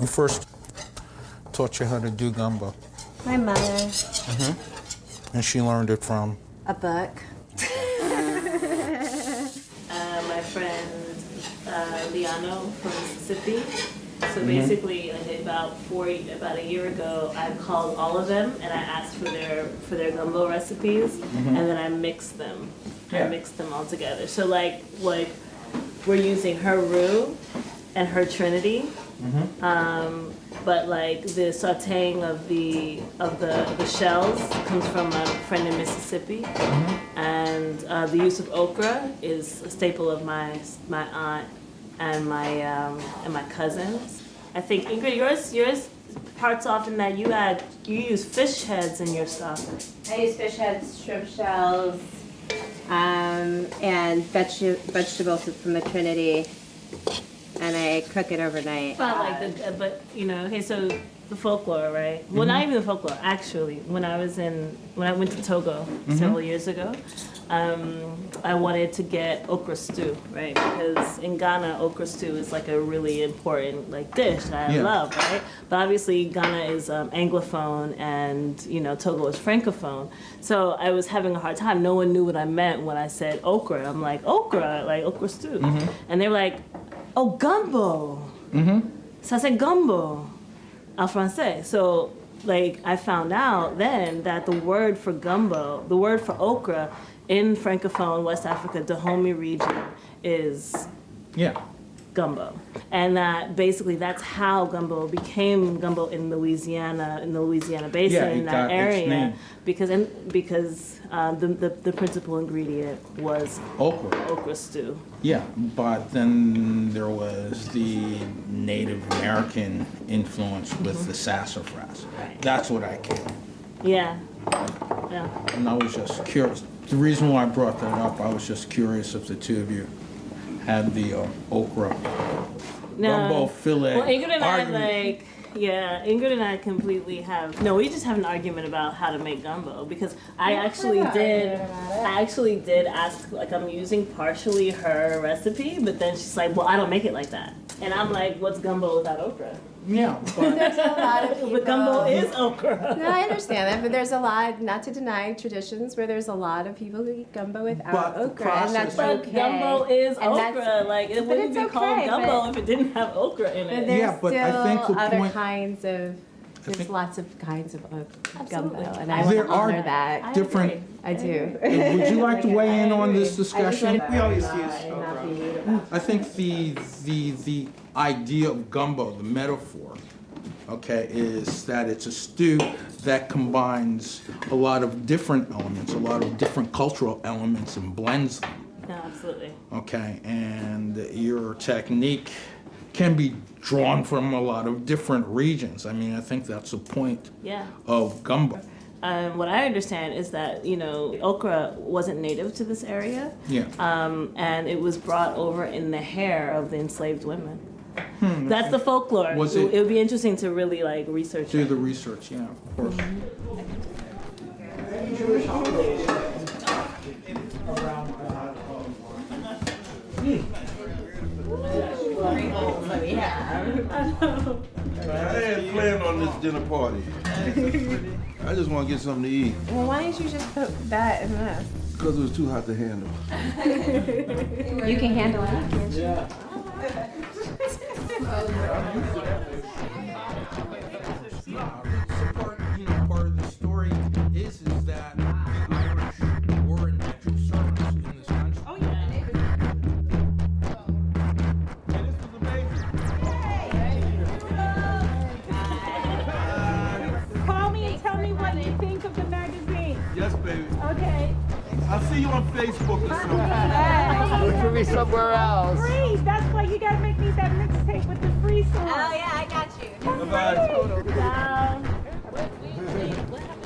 Who first taught you how to do gumbo? My mother. Mm-hmm. And she learned it from? A book. My friend Liano from Mississippi. So basically, about a year ago, I called all of them and I asked for their gumbo recipes, and then I mixed them. I mixed them all together. So like we're using her roux and her trinity, but like the sautéing of the shells comes from a friend in Mississippi, and the use of okra is a staple of my aunt and my cousins. I think Ingrid, yours parts off in that you use fish heads in your stuff. I use fish heads, shrimp shells, and vegetables from the Trinity, and I cook it overnight. But you know, okay, so the folklore, right? Well, not even the folklore. Actually, when I went to Togo several years ago, I wanted to get okra stew, right? Because in Ghana, okra stew is like a really important like dish that I love, right? But obviously Ghana is Anglophone and Togo is Francophone. So I was having a hard time. No one knew what I meant when I said okra. I'm like, okra, like okra stew. And they were like, oh, gumbo. So I said gumbo en français. So like I found out then that the word for gumbo, the word for okra in Francophone West Africa, Dahomey region, is gumbo. And that basically that's how gumbo became gumbo in Louisiana, in the Louisiana basin, in that area, because the principal ingredient was okra stew. Yeah, but then there was the Native American influence with the sassafras. Right. That's what I came. Yeah. And I was just curious. The reason why I brought that up, I was just curious if the two of you had the okra gumbo fillet. Well, Ingrid and I completely have. No, we just have an argument about how to make gumbo because I actually did ask. Like I'm using partially her recipe, but then she's like, "Well, I don't make it like that," and I'm like, "What's gumbo without okra?" Yeah, but There's a lot of people. But gumbo is okra. No, I understand that, but there's a lot, not to deny traditions, where there's a lot of people who eat gumbo without okra, and that's okay. Gumbo is okra. Like it wouldn't be called gumbo if it didn't have okra in it. But there's but I think the other point. kinds of. There's lots of kinds of gumbo, and I There want to honor are that. different. I do. Would you like to weigh in on this discussion? We always use I think the idea of gumbo, the metaphor, okay, is that it's a stew that combines a lot of different elements, a lot of different cultural elements, and blends them. No, absolutely. Okay, and your technique can be drawn from a lot of different regions. I mean, I think that's the point of gumbo. What I understand is that, okra wasn't native to this area. Yeah. And it was brought over in the hair of the enslaved women. That's the folklore. It would be interesting to really research Do the research, yeah, of course. Jewish holidays around I ain't planning on this dinner party. I just want to get something to eat. Well, why didn't you just put that in this? Because it was too hot to handle. You can handle it, can't you? Yeah. Part of the story is that the Irish were in natural service in this country. Oh, yeah. And this was amazing. Call me and tell me what you think of the magazine. Yes, baby. Okay. I'll see you on Facebook or something. Look for me somewhere else. Free. That's why you gotta make me that mixtape with the free song. Oh yeah, I got you. Bye-bye. Down. What happened